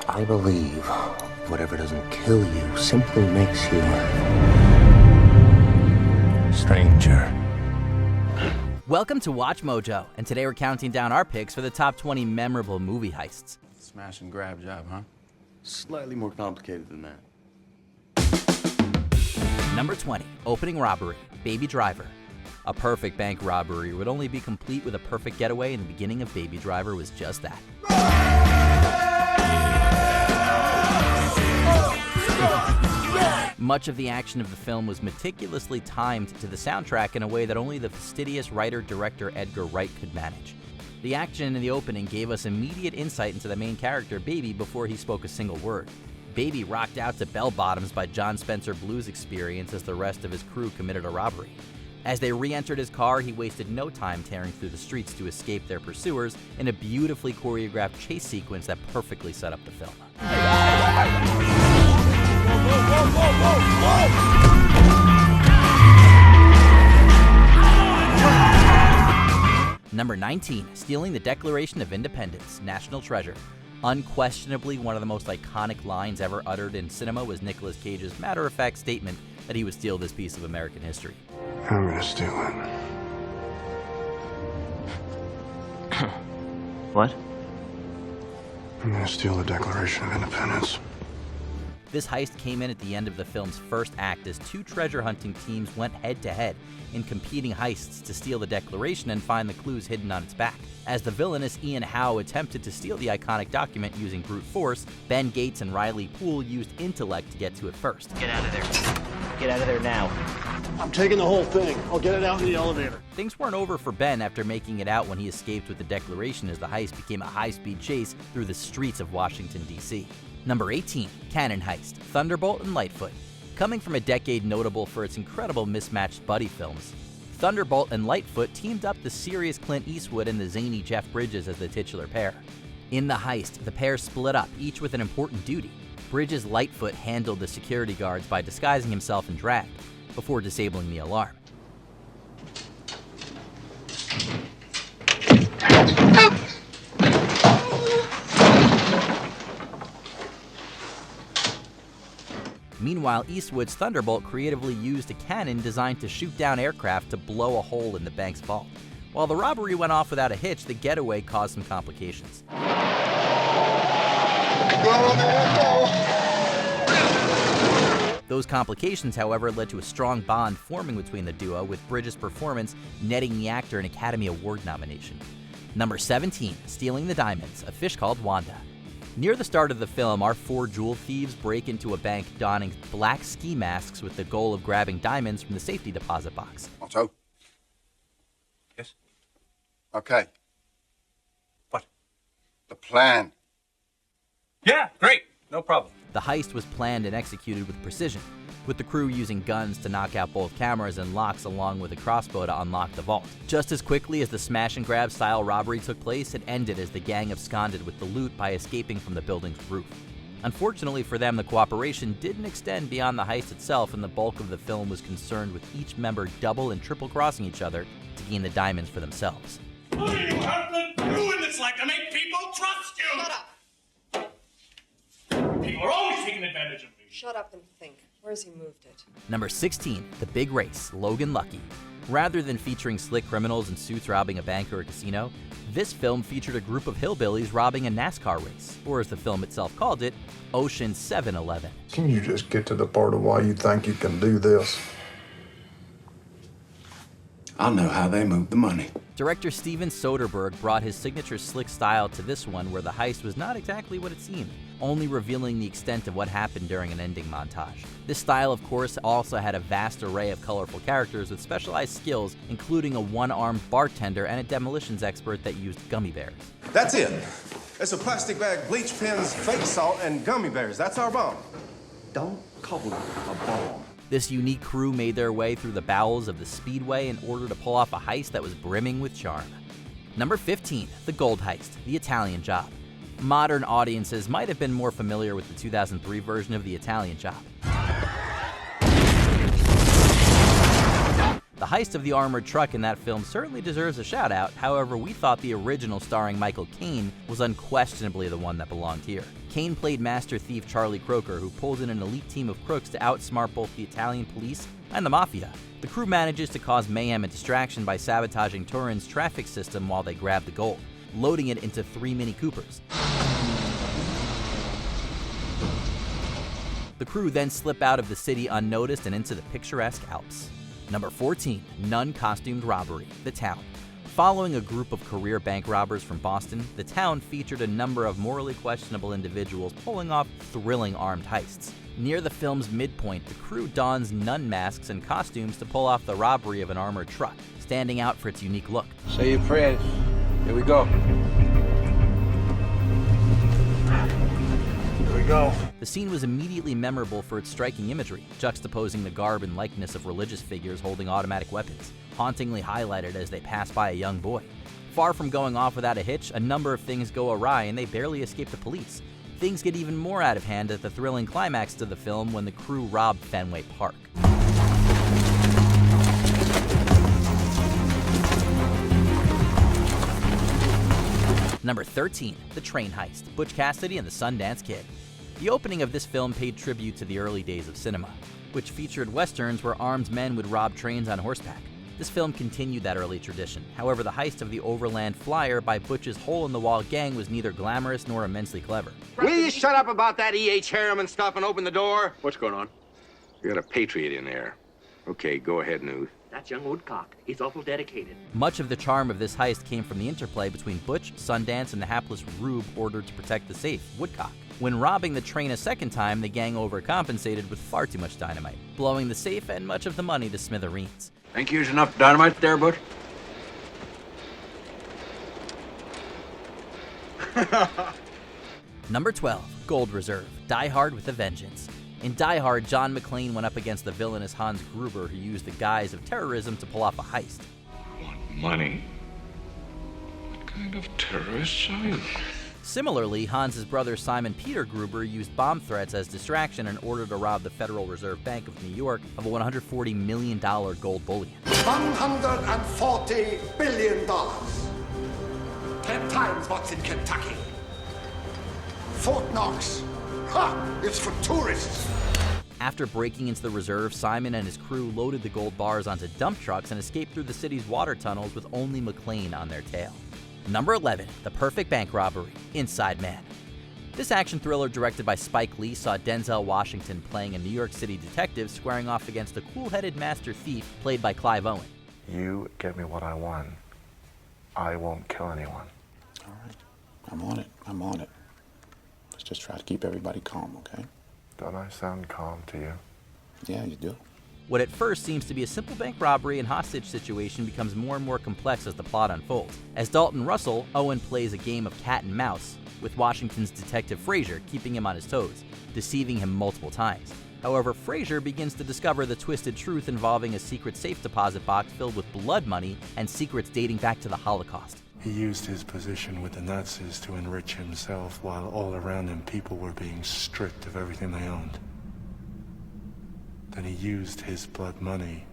I believe whatever doesn't kill you simply makes you stranger. Welcome to Watch Mojo, and today we're counting down our picks for the top 20 memorable movie heists. Smash and grab job, huh? Slightly more complicated than that. Number 20, opening robbery, Baby Driver. A perfect bank robbery would only be complete with a perfect getaway, and the beginning of Baby Driver was just that. Much of the action of the film was meticulously timed to the soundtrack in a way that only the fastidious writer-director Edgar Wright could manage. The action in the opening gave us immediate insight into the main character, Baby, before he spoke a single word. Baby rocked out to Bell Bottoms by John Spencer Blues Experience as the rest of his crew committed a robbery. As they re-entered his car, he wasted no time tearing through the streets to escape their pursuers in a beautifully choreographed chase sequence that perfectly set up the film. Number 19, stealing the Declaration of Independence, National Treasure. Unquestionably one of the most iconic lines ever uttered in cinema was Nicolas Cage's matter-of-fact statement that he would steal this piece of American history. I'm gonna steal it. What? I'm gonna steal the Declaration of Independence. This heist came in at the end of the film's first act as two treasure hunting teams went head-to-head in competing heists to steal the Declaration and find the clues hidden on its back. As the villainous Ian Howe attempted to steal the iconic document using brute force, Ben Gates and Riley Poole used intellect to get to it first. Get out of there. Get out of there now. I'm taking the whole thing. I'll get it out in the elevator. Things weren't over for Ben after making it out when he escaped with the Declaration as the heist became a high-speed chase through the streets of Washington, D.C. Number 18, Cannon Heist, Thunderbolt and Lightfoot. Coming from a decade notable for its incredible mismatched buddy films, Thunderbolt and Lightfoot teamed up the serious Clint Eastwood and the zany Jeff Bridges as the titular pair. In the heist, the pair split up, each with an important duty. Bridges' Lightfoot handled the security guards by disguising himself in drag, before disabling the alarm. Meanwhile, Eastwood's Thunderbolt creatively used a cannon designed to shoot down aircraft to blow a hole in the bank's vault. While the robbery went off without a hitch, the getaway caused some complications. Those complications, however, led to a strong bond forming between the duo, with Bridges' performance netting the actor an Academy Award nomination. Number 17, Stealing the Diamonds, A Fish Called Wanda. Near the start of the film, our four jewel thieves break into a bank donning black ski masks with the goal of grabbing diamonds from the safety deposit box. Otto? Yes? Okay. What? The plan. Yeah, great. No problem. The heist was planned and executed with precision, with the crew using guns to knock out both cameras and locks along with a crossbow to unlock the vault. Just as quickly as the smash and grab style robbery took place, it ended as the gang absconded with the loot by escaping from the building's roof. Unfortunately for them, the cooperation didn't extend beyond the heist itself, and the bulk of the film was concerned with each member double and triple crossing each other to gain the diamonds for themselves. What do you have to do in this life to make people trust you? Shut up. People are always taking advantage of me. Shut up and think. Where's he moved it? Number 16, The Big Race, Logan Lucky. Rather than featuring slick criminals in suits robbing a bank or a casino, this film featured a group of hillbillies robbing a NASCAR race, or as the film itself called it, Ocean 7-Eleven. Can you just get to the part of why you think you can do this? I'll know how they move the money. Director Steven Soderbergh brought his signature slick style to this one, where the heist was not exactly what it seemed, only revealing the extent of what happened during an ending montage. This style, of course, also had a vast array of colorful characters with specialized skills, including a one-armed bartender and a demolitions expert that used gummy bears. That's it. It's a plastic bag, bleach pens, fake salt, and gummy bears. That's our bomb. Don't call it a bomb. This unique crew made their way through the bowels of the Speedway in order to pull off a heist that was brimming with charm. Number 15, The Gold Heist, The Italian Job. Modern audiences might have been more familiar with the 2003 version of The Italian Job. The heist of the armored truck in that film certainly deserves a shout out. However, we thought the original starring Michael Caine was unquestionably the one that belonged here. Caine played master thief Charlie Croker, who pulls in an elite team of crooks to outsmart both the Italian police and the mafia. The crew manages to cause mayhem and distraction by sabotaging Turin's traffic system while they grab the gold, loading it into 3 Mini Coopers. The crew then slip out of the city unnoticed and into the picturesque Alps. Number 14, nun-costumed robbery, The Town. Following a group of career bank robbers from Boston, The Town featured a number of morally questionable individuals pulling off thrilling armed heists. Near the film's midpoint, the crew dons nun masks and costumes to pull off the robbery of an armored truck, standing out for its unique look. Say your prayers. Here we go. Go. The scene was immediately memorable for its striking imagery, juxtaposing the garb and likeness of religious figures holding automatic weapons, hauntingly highlighted as they pass by a young boy. Far from going off without a hitch, a number of things go awry and they barely escape the police. Things get even more out of hand at the thrilling climax to the film when the crew rob Fenway Park. Number 13, The Train Heist, Butch Cassidy and the Sundance Kid. The opening of this film paid tribute to the early days of cinema, which featured westerns where armed men would rob trains on horseback. This film continued that early tradition. However, the heist of the Overland Flyer by Butch's hole-in-the-wall gang was neither glamorous nor immensely clever. Will you shut up about that E.H. Harriman stuff and open the door? What's going on? We got a patriot in there. Okay, go ahead, News. That's young Woodcock. He's awful dedicated. Much of the charm of this heist came from the interplay between Butch, Sundance, and the hapless Rube ordered to protect the safe, Woodcock. When robbing the train a second time, the gang overcompensated with far too much dynamite, blowing the safe and much of the money to smithereens. Think you used enough dynamite there, Butch? Number 12, Gold Reserve, Die Hard with a Vengeance. In Die Hard, John McClane went up against the villainous Hans Gruber, who used the guise of terrorism to pull off a heist. Want money? What kind of terrorists are you? Similarly, Hans's brother Simon Peter Gruber used bomb threats as distraction in order to rob the Federal Reserve Bank of New York of a $140 million gold bullion. $140 billion. 10 times what's in Kentucky. Fort Knox. Ha! It's for tourists. After breaking into the reserve, Simon and his crew loaded the gold bars onto dump trucks and escaped through the city's water tunnels with only McClane on their tail. Number 11, The Perfect Bank Robbery, Inside Man. This action thriller directed by Spike Lee saw Denzel Washington playing a New York City detective squaring off against a cool-headed master thief played by Clive Owen. You get me what I want. I won't kill anyone. All right. I'm on it. Let's just try to keep everybody calm, okay? Don't I sound calm to you? Yeah, you do. What at first seems to be a simple bank robbery and hostage situation becomes more and more complex as the plot unfolds. As Dalton Russell, Owen plays a game of cat and mouse, with Washington's detective Frazier keeping him on his toes, deceiving him multiple times. However, Frazier begins to discover the twisted truth involving a secret safe deposit box filled with blood money and secrets dating back to the Holocaust. He used his position with the Nazis to enrich himself while all around him people were being stripped of everything they owned. Then he used his blood money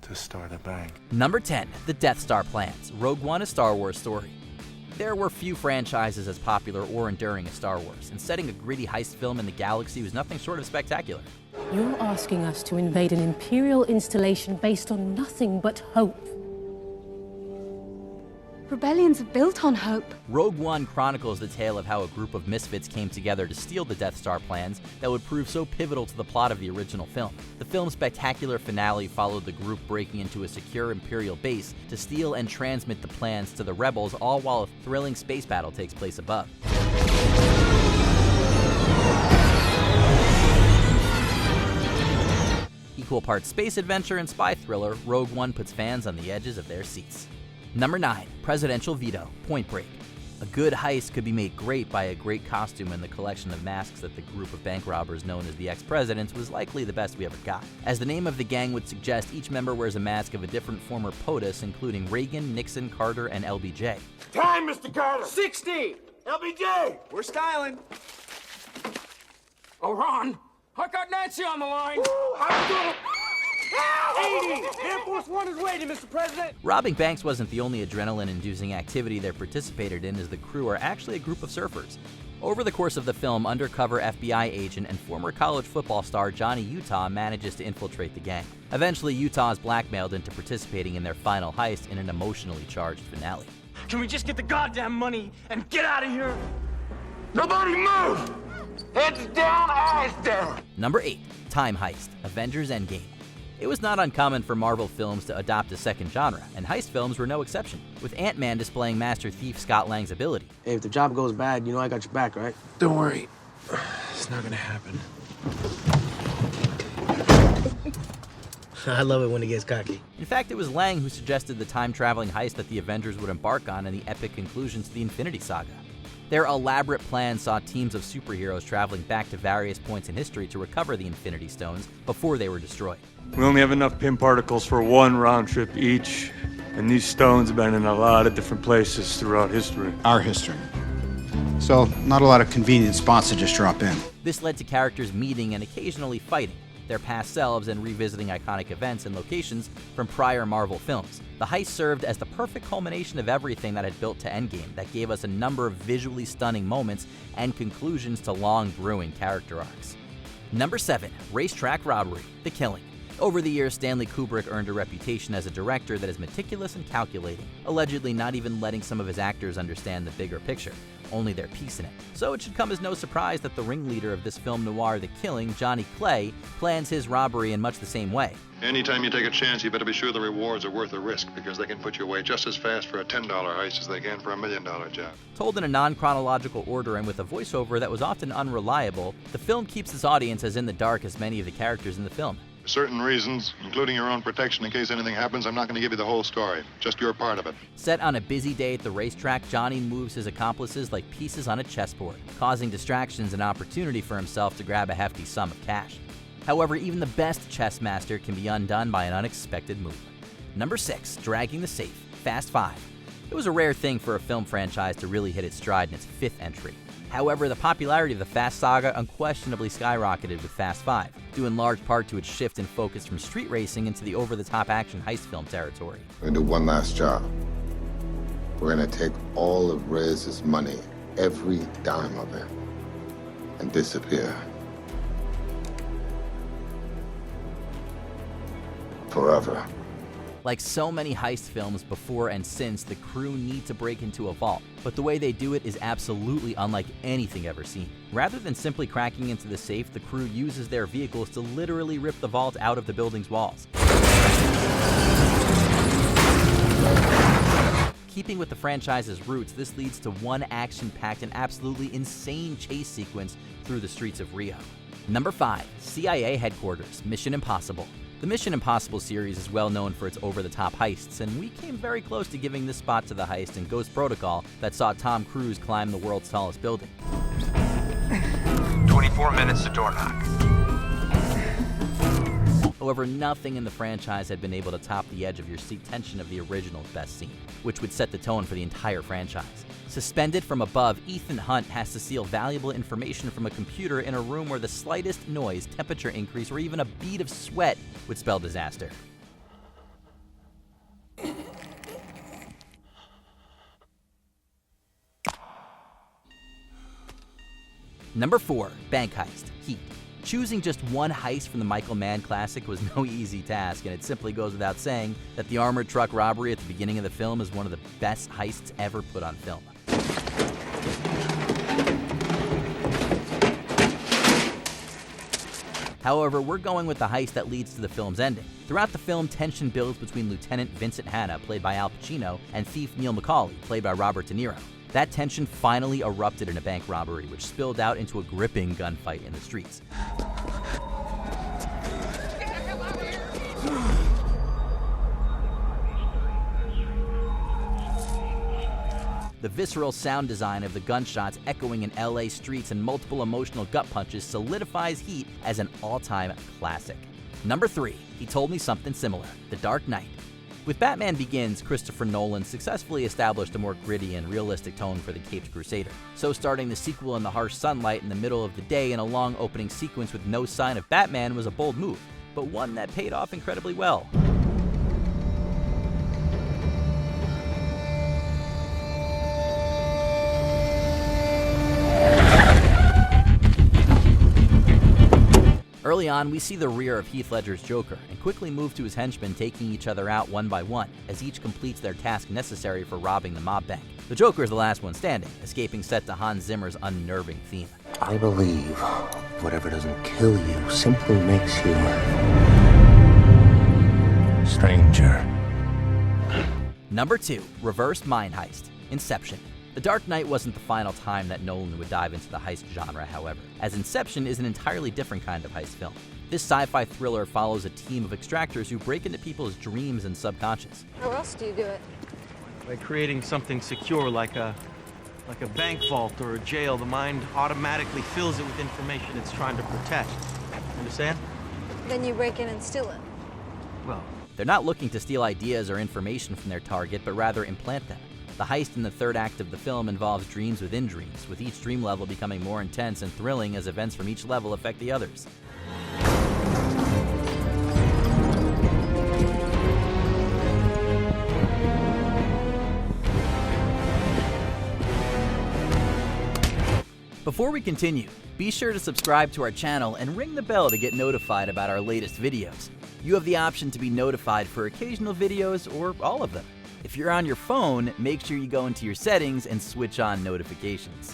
to start a bank. Number 10, The Death Star Plans, Rogue One, a Star Wars story. There were few franchises as popular or enduring as Star Wars, and setting a gritty heist film in the galaxy was nothing short of spectacular. You're asking us to invade an Imperial installation based on nothing but hope. Rebellions are built on hope. Rogue One chronicles the tale of how a group of misfits came together to steal the Death Star plans that would prove so pivotal to the plot of the original film. The film's spectacular finale followed the group breaking into a secure Imperial base to steal and transmit the plans to the rebels, all while a thrilling space battle takes place above. Equal parts space adventure and spy thriller, Rogue One puts fans on the edges of their seats. Number 9, Presidential Veto, Point Break. A good heist could be made great by a great costume, and the collection of masks that the group of bank robbers known as the ex-presidents was likely the best we ever got. As the name of the gang would suggest, each member wears a mask of a different former POTUS, including Reagan, Nixon, Carter, and LBJ. Time, Mr. Carter. 60. LBJ. We're styling. Oh, Ron, I got Nancy on the line. How you doing? 80! Air Force One is waiting, Mr. President! Robbing banks wasn't the only adrenaline-inducing activity they participated in, as the crew are actually a group of surfers. Over the course of the film, undercover FBI agent and former college football star Johnny Utah manages to infiltrate the gang. Eventually, Utah is blackmailed into participating in their final heist in an emotionally charged finale. Can we just get the goddamn money and get out of here? Nobody move! Heads down, eyes down! Number 8. Time Heist, Avengers Endgame. It was not uncommon for Marvel films to adopt a second genre, and heist films were no exception, with Ant-Man displaying Master Thief Scott Lang's ability. Hey, if the job goes bad, you know I got your back, right? Don't worry. It's not gonna happen. I love it when it gets cocky. In fact, it was Lang who suggested the time-traveling heist that the Avengers would embark on in the epic conclusion to the Infinity Saga. Their elaborate plan saw teams of superheroes traveling back to various points in history to recover the Infinity Stones before they were destroyed. We only have enough pin particles for one round trip each, and these stones have been in a lot of different places throughout history. Our history. So, not a lot of convenient spots to just drop in. This led to characters meeting and occasionally fighting, their past selves, and revisiting iconic events and locations from prior Marvel films. The heist served as the perfect culmination of everything that had built to Endgame, that gave us a number of visually stunning moments and conclusions to long brewing character arcs. Number 7. Racetrack Robbery, The Killing. Over the years, Stanley Kubrick earned a reputation as a director that is meticulous and calculating, allegedly not even letting some of his actors understand the bigger picture, only their piece in it. So it should come as no surprise that the ringleader of this film noir, The Killing, Johnny Clay, plans his robbery in much the same way. Anytime you take a chance, you better be sure the rewards are worth the risk, because they can put you away just as fast for a $10 heist as they can for a $1 million job. Told in a non-chronological order and with a voiceover that was often unreliable, the film keeps its audience as in the dark as many of the characters in the film. For certain reasons, including your own protection in case anything happens, I'm not going to give you the whole story, just your part of it. Set on a busy day at the racetrack, Johnny moves his accomplices like pieces on a chessboard, causing distractions and opportunity for himself to grab a hefty sum of cash. However, even the best chess master can be undone by an unexpected move. Number 6. Dragging the Safe, Fast 5. It was a rare thing for a film franchise to really hit its stride in its 5th entry. However, the popularity of the Fast saga unquestionably skyrocketed with Fast 5, due in large part to its shift in focus from street racing into the over-the-top action heist film territory. We're gonna do one last job. We're gonna take all of Rez's money, every dime of it, and disappear. Forever. Like so many heist films before and since, the crew need to break into a vault, but the way they do it is absolutely unlike anything ever seen. Rather than simply cracking into the safe, the crew uses their vehicles to literally rip the vault out of the building's walls. Keeping with the franchise's roots, this leads to one action-packed and absolutely insane chase sequence through the streets of Rio. Number 5. CIA Headquarters, Mission Impossible. The Mission Impossible series is well known for its over-the-top heists, and we came very close to giving this spot to the heist in Ghost Protocol that saw Tom Cruise climb the world's tallest building. 24 minutes to door knock. However, nothing in the franchise had been able to top the edge of your seat tension of the original best scene, which would set the tone for the entire franchise. Suspended from above, Ethan Hunt has to steal valuable information from a computer in a room where the slightest noise, temperature increase, or even a bead of sweat would spell disaster. Number 4. Bank Heist, Heat. Choosing just one heist from the Michael Mann classic was no easy task, and it simply goes without saying that the armored truck robbery at the beginning of the film is one of the best heists ever put on film. However, we're going with the heist that leads to the film's ending. Throughout the film, tension builds between Lieutenant Vincent Hanna, played by Al Pacino, and thief Neil McCauley, played by Robert De Niro. That tension finally erupted in a bank robbery, which spilled out into a gripping gunfight in the streets. The visceral sound design of the gunshots echoing in LA streets and multiple emotional gut punches solidifies Heat as an all-time classic. Number 3, He Told Me Something Similar, The Dark Knight. With Batman Begins, Christopher Nolan successfully established a more gritty and realistic tone for the Caped Crusader. So starting the sequel in the harsh sunlight in the middle of the day in a long opening sequence with no sign of Batman was a bold move. but one that paid off incredibly well. Early on, we see the rear of Heath Ledger's Joker and quickly move to his henchmen, taking each other out one by one as each completes their task necessary for robbing the mob bank. The Joker is the last one standing, escaping set to Hans Zimmer's unnerving theme. I believe whatever doesn't kill you simply makes you stranger. Number 2, Reverse Mind Heist, Inception. The Dark Knight wasn't the final time that Nolan would dive into the heist genre, however, as Inception is an entirely different kind of heist film. This sci-fi thriller follows a team of extractors who break into people's dreams and subconscious. How else do you do it? By creating something secure like a bank vault or a jail. The mind automatically fills it with information it's trying to protect. Understand? Then you break in and steal it. Well, they're not looking to steal ideas or information from their target, but rather implant them. The heist in the third act of the film involves dreams within dreams, with each dream level becoming more intense and thrilling as events from each level affect the others. Before we continue, be sure to subscribe to our channel and ring the bell to get notified about our latest videos. You have the option to be notified for occasional videos or all of them. If you're on your phone, make sure you go into your settings and switch on notifications.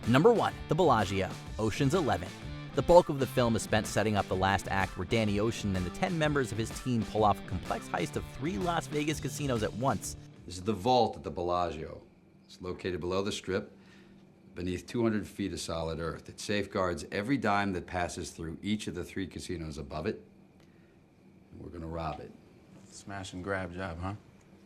Number 1, The Bellagio, Ocean's 11. The bulk of the film is spent setting up the last act where Danny Ocean and the 10 members of his team pull off a complex heist of 3 Las Vegas casinos at once. This is the vault at the Bellagio. It's located below the Strip, beneath 200 feet of solid earth. It safeguards every dime that passes through each of the 3 casinos above it. And we're gonna rob it. Smash and grab job, huh?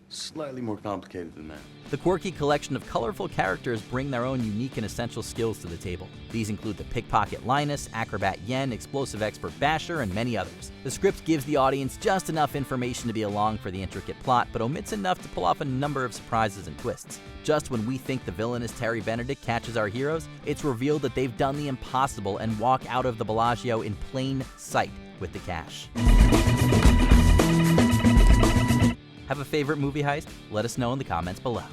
Slightly more complicated than that. The quirky collection of colorful characters bring their own unique and essential skills to the table. These include the pickpocket Linus, acrobat Yen, explosive expert Basher, and many others. The script gives the audience just enough information to be along for the intricate plot, but omits enough to pull off a number of surprises and twists. Just when we think the villainous Terry Benedict catches our heroes, it's revealed that they've done the impossible and walk out of the Bellagio in plain sight with the cash. Have a favorite movie heist? Let us know in the comments below.